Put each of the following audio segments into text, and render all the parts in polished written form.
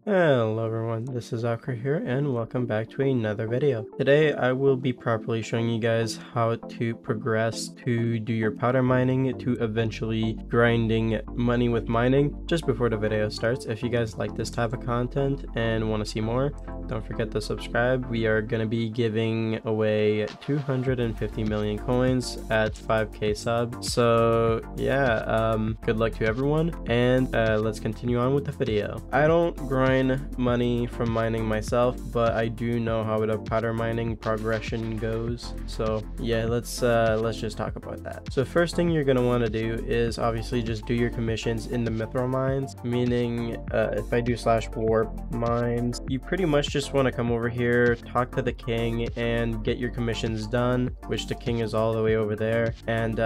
Hello everyone, this is Akra here and welcome back to another video. Today I will be properly showing you guys how to progress to do your powder mining to eventually grinding money with mining. Just before the video starts, if you guys like this type of content and want to see more, don't forget to subscribe. We are going to be giving away 250 million coins at 5k subs. So yeah, good luck to everyone and let's continue on with the video. I don't grind money from mining myself, but I do know how the powder mining progression goes. So yeah, let's just talk about that. So first thing you're going to want to do is obviously just do your commissions in the Mithril mines, meaning if I do /warp mines, you pretty much just want to come over here, talk to the king and get your commissions done, which the king is all the way over there. And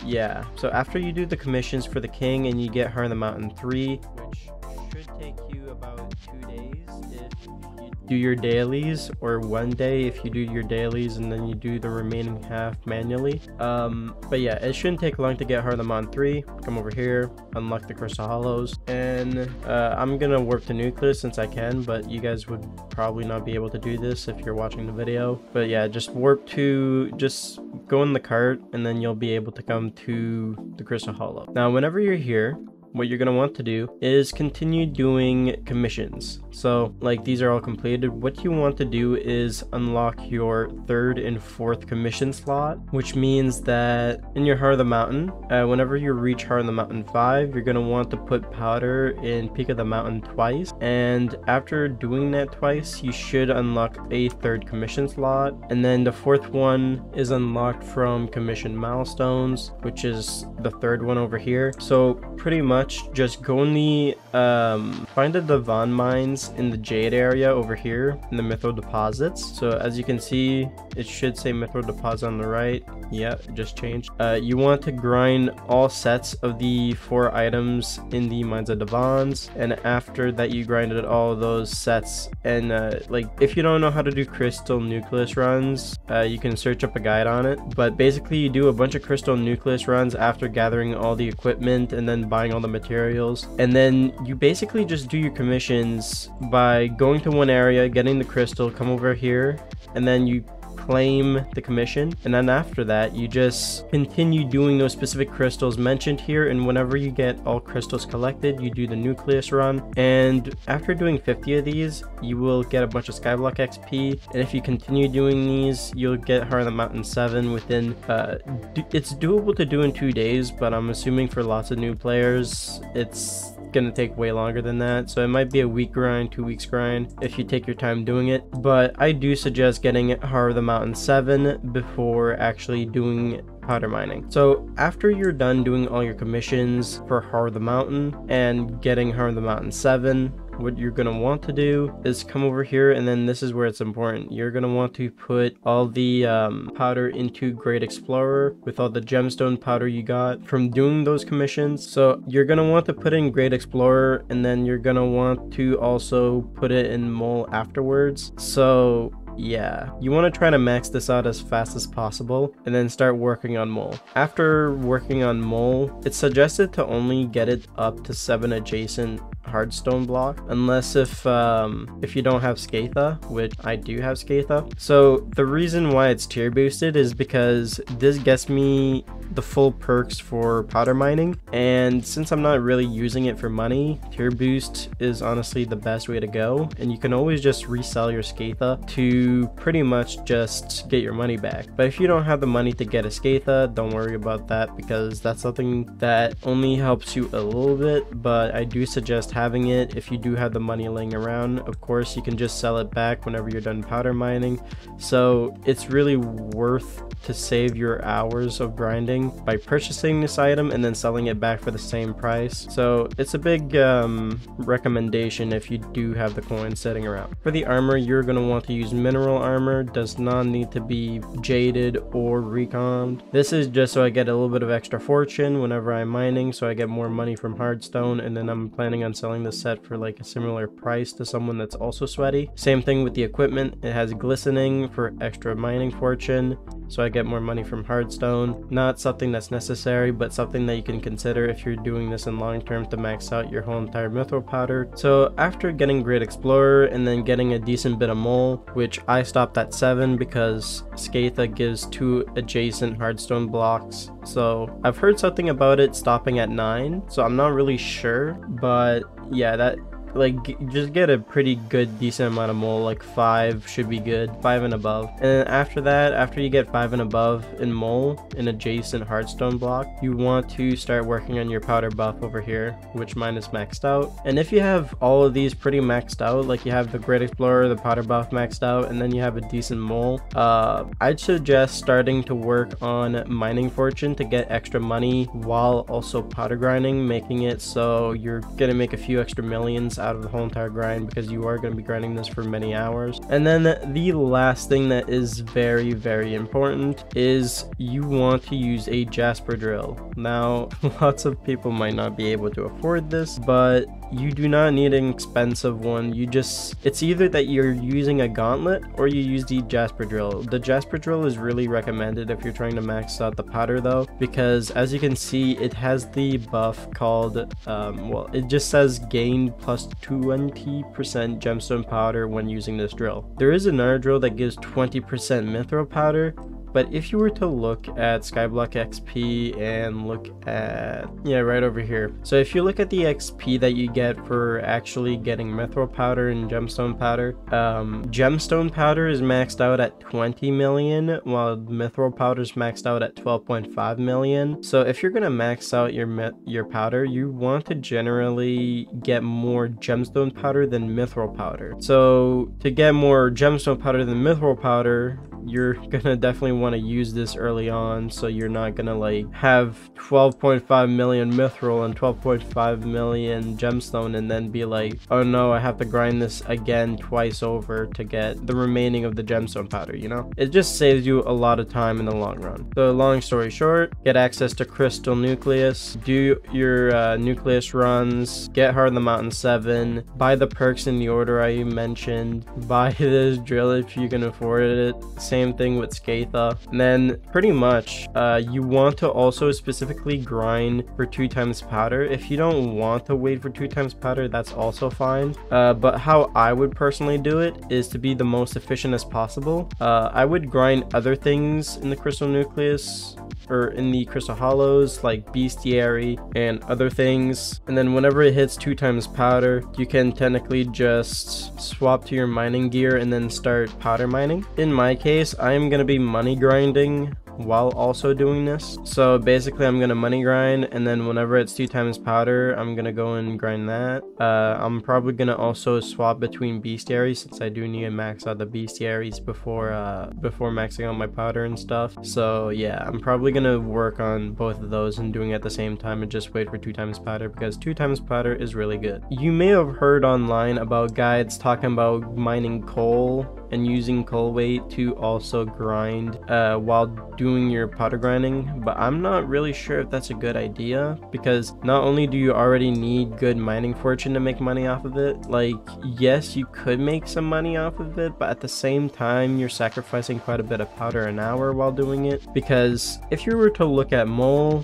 yeah, so after you do the commissions for the king and you get Heart of the Mountain 3, which should take you about 2 days if you do your dailies, or 1 day if you do your dailies and then you do the remaining half manually. But yeah, it shouldn't take long to get Heart of the Mountain 3. Come over here, unlock the Crystal Hollows, and I'm gonna warp to Nucleus since I can, but you guys would probably not be able to do this if you're watching the video. But yeah, just warp to, just go in the cart and then you'll be able to come to the Crystal Hollow. Now whenever you're here, what you're going to want to do is continue doing commissions. So like these are all completed. What you want to do is unlock your 3rd and 4th commission slot, which means that in your Heart of the Mountain, whenever you reach Heart of the Mountain 5, you're going to want to put powder in Peak of the Mountain twice, and after doing that twice you should unlock a 3rd commission slot, and then the 4th one is unlocked from commission milestones, which is the 3rd one over here. So pretty much just go in the find the Divan mines in the Jade area over here in the Mithril deposits. So as you can see, it should say Mithril deposit on the right. Yeah, it just changed. You want to grind all sets of the 4 items in the Mines of Divans, and after that you grinded all those sets. And like if you don't know how to do crystal nucleus runs, you can search up a guide on it, but basically you do a bunch of crystal nucleus runs after gathering all the equipment and then buying all the materials, and then you basically just do your commissions by going to one area, getting the crystal, come over here, and then you claim the commission, and then after that you just continue doing those specific crystals mentioned here, and whenever you get all crystals collected you do the nucleus run, and after doing 50 of these you will get a bunch of Skyblock XP, and if you continue doing these you'll get Heart of the Mountain 7 within it's doable to do in 2 days, but I'm assuming for lots of new players it's gonna take way longer than that, so it might be a week grind, 2 weeks grind if you take your time doing it. But I do suggest getting Heart of the Mountain 7 before actually doing powder mining. So after you're done doing all your commissions for Heart of the Mountain and getting Heart of the Mountain 7, what you're going to want to do is come over here, and then this is where it's important. You're going to want to put all the powder into Great Explorer with all the gemstone powder you got from doing those commissions. So you're going to want to put in Great Explorer, and then you're going to want to also put it in Mole afterwards. So yeah, you want to try to max this out as fast as possible and then start working on Mole. After working on Mole, it's suggested to only get it up to 7 adjacent hardstone block, unless if you don't have Scatha, which I do have Scatha. So the reason why it's tier boosted is because this gets me the full perks for powder mining, and since I'm not really using it for money, tier boost is honestly the best way to go, and you can always just resell your Scatha to pretty much just get your money back. But if you don't have the money to get a Scatha, don't worry about that, because that's something that only helps you a little bit, but I do suggest having it if you do have the money laying around. Of course you can just sell it back whenever you're done powder mining, so it's really worth to save your hours of grinding by purchasing this item and then selling it back for the same price. So it's a big recommendation if you do have the coins sitting around. For the armor, you're going to want to use mineral armor. Does not need to be jaded or recommed. This is just so I get a little bit of extra fortune whenever I'm mining, so I get more money from hardstone, and then I'm planning on selling selling the set for like a similar price to someone that's also sweaty. Same thing with the equipment. It has glistening for extra mining fortune, so I get more money from hardstone. Not something that's necessary, but something that you can consider if you're doing this in long term to max out your whole entire mithril powder. So after getting Great Explorer and then getting a decent bit of mole, which I stopped at 7 because Scatha gives 2 adjacent hardstone blocks. So I've heard something about it stopping at 9, so I'm not really sure, but yeah, that like just get a pretty good decent amount of mole, like 5 should be good, 5 and above. And then after that, after you get 5 and above in mole in adjacent hardstone block, you want to start working on your powder buff over here, which mine is maxed out. And if you have all of these pretty maxed out, like you have the Great Explorer, the powder buff maxed out, and then you have a decent mole, I'd suggest starting to work on mining fortune to get extra money while also powder grinding, making it so you're gonna make a few extra millions out of the whole entire grind, because you are going to be grinding this for many hours. And then the last thing that is very, very important is you want to use a Jasper drill. Now, lots of people might not be able to afford this, but you do not need an expensive one. It's either that you're using a Gauntlet or you use the Jasper drill. The Jasper drill is really recommended if you're trying to max out the powder though, because as you can see, it has the buff called, well, it just says gain plus 20% gemstone powder when using this drill. There is another drill that gives 20% mithril powder, but if you were to look at Skyblock XP and look at, yeah, right over here. So if you look at the XP that you get for actually getting mithril powder and gemstone powder, gemstone powder is maxed out at 20 million, while mithril powder is maxed out at 12.5 million. So if you're gonna max out your powder, you want to generally get more gemstone powder than mithril powder. So to get more gemstone powder than mithril powder, you're gonna definitely want to use this early on, so you're not gonna like have 12.5 million mithril and 12.5 million gemstone and then be like, oh no, I have to grind this again twice over to get the remaining of the gemstone powder, you know? It just saves you a lot of time in the long run. So long story short, get access to crystal nucleus, do your nucleus runs, get hard on the mountain 7, buy the perks in the order I mentioned, buy this drill if you can afford it. Same thing with Scatha. And then pretty much you want to also specifically grind for 2 times powder. If you don't want to wait for 2 times powder, that's also fine, but how I would personally do it is to be the most efficient as possible. I would grind other things in the crystal nucleus or in the crystal hollows like bestiary and other things, and then whenever it hits 2 times powder, you can technically just swap to your mining gear and then start powder mining. In my case, I'm gonna be money grinding while also doing this. So basically I'm gonna money grind, and then whenever it's 2 times powder, I'm gonna go and grind that. I'm probably gonna also swap between bestiaries, since I do need to max out the bestiaries before maxing out my powder and stuff. So yeah, I'm probably gonna work on both of those and doing it at the same time and just wait for 2 times powder, because 2 times powder is really good. You may have heard online about guides talking about mining coal and using coal weight to also grind while doing your powder grinding, but I'm not really sure if that's a good idea, because not only do you already need good mining fortune to make money off of it, like yes, you could make some money off of it, but at the same time you're sacrificing quite a bit of powder an hour while doing it. Because if you were to look at mole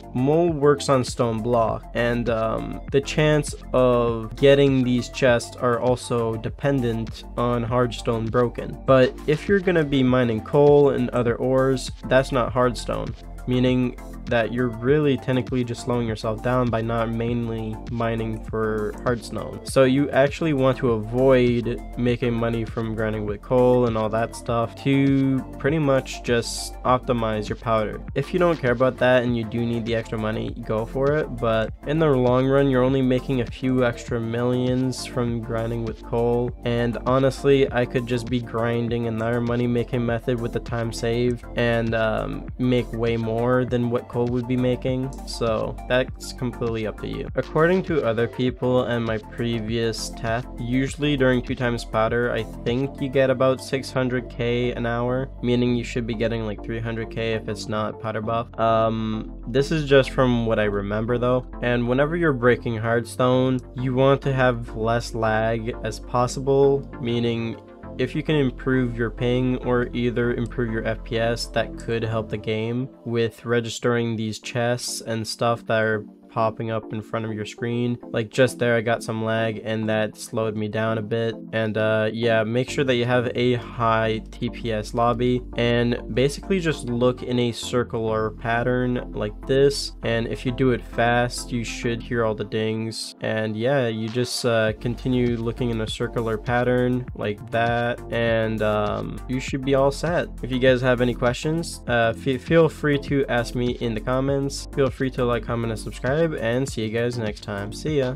works on stone block, and the chance of getting these chests are also dependent on hardstone broken. But if you're gonna be mining coal and other ores, that's not hardstone, meaning that you're really technically just slowing yourself down by not mainly mining for hardstone. So you actually want to avoid making money from grinding with coal and all that stuff to pretty much just optimize your powder. If you don't care about that and you do need the extra money, go for it, but in the long run you're only making a few extra millions from grinding with coal. And honestly, I could just be grinding another money making method with the time saved and make way more more than what Cole would be making, so that's completely up to you. According to other people and my previous test, usually during 2x powder, I think you get about 600k an hour, meaning you should be getting like 300k if it's not powder buff. This is just from what I remember though, and whenever you're breaking hardstone, you want to have less lag as possible, meaning if you can improve your ping or either improve your FPS, that could help the game with registering these chests and stuff that are popping up in front of your screen. Like just there I got some lag and that slowed me down a bit. And yeah, make sure that you have a high TPS lobby and basically just look in a circular pattern like this, and if you do it fast you should hear all the dings. And yeah, you just continue looking in a circular pattern like that, and you should be all set. If you guys have any questions, feel free to ask me in the comments. Feel free to like, comment, and subscribe, and see you guys next time. See ya.